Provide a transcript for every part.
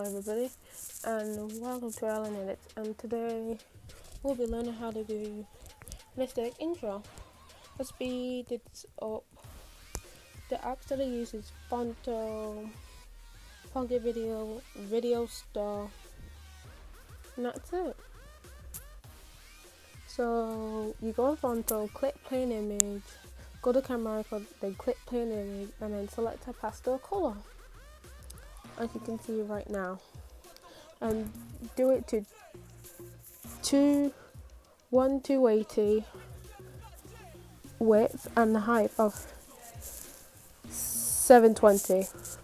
everybody, and welcome to Rylan, and today we'll be learning how to do mistake intro. Let's speed this up. The apps that I use is Fonto, Funky Video, Video Star, and that's it. So you go on Fonto, click play an image, go to camera icon, then click play an image, and then select a pastel color, as you can see right now, and do it to 280 width and the height of 720. It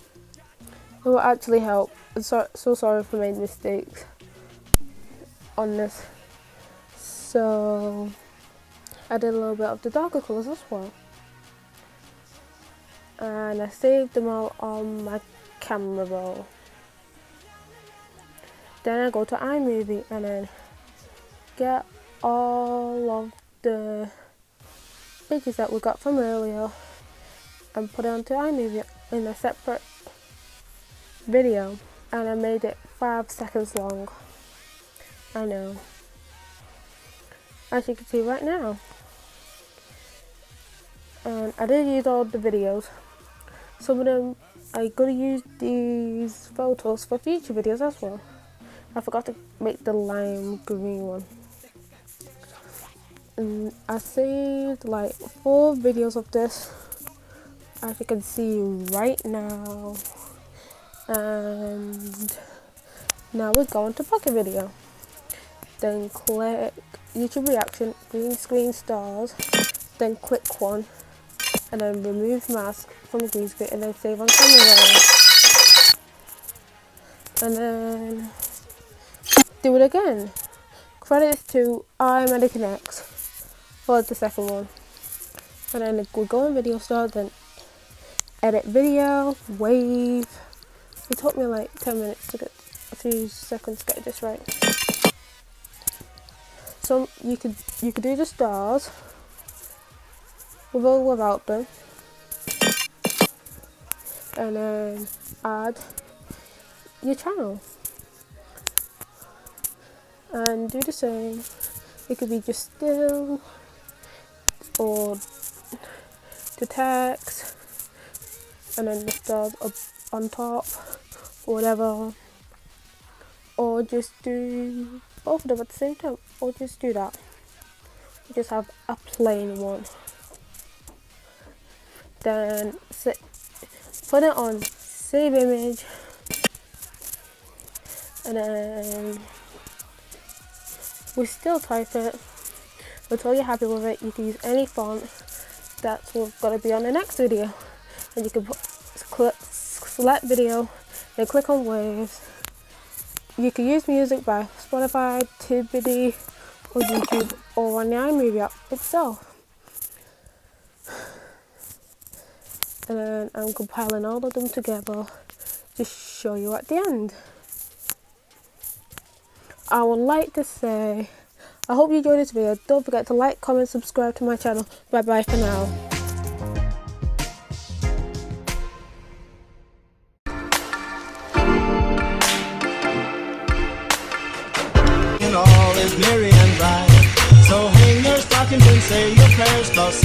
will actually help. I'm so sorry for making mistakes on this. So I did a little bit of the darker colours as well, and I saved them all on my camera roll. Then I go to iMovie and then get all of the pictures that we got from earlier and put it onto iMovie in a separate video, and I made it 5 seconds long. I know, as you can see right now. And I did use all the videos. Some of them I'm gonna use these photos for future videos as well. I forgot to make the lime green one. And I saved like 4 videos of this, as you can see right now. And now we're going to pocket video. Then click YouTube reaction, green screen stars, then click one, and then remove mask from green screen, and then save on camera roll. And then do it again. Credits to iMediConnect for the second one. And then we go in video start, then edit video, wave. It took me like 10 minutes to get a few seconds to get this right. So you could do the stars with or without them, and then add your channel and do the same. It could be just still or the text and then the stars up on top or whatever, or just do both of them at the same time, or just do that. You just have a plain one. Then put it on save image, and then we still type it until you're happy with it. You can use any font that's going to be on the next video, and you can select video, then click on waves. You can use music by Spotify, Tibidi, or YouTube, or on the iMovie app itself. And then I'm compiling all of them together to show you at the end. I would like to say, I hope you enjoyed this video. Don't forget to like, comment, subscribe to my channel. Bye bye for now. All is merry and bright, so hang your stockings and say your prayers, 'cause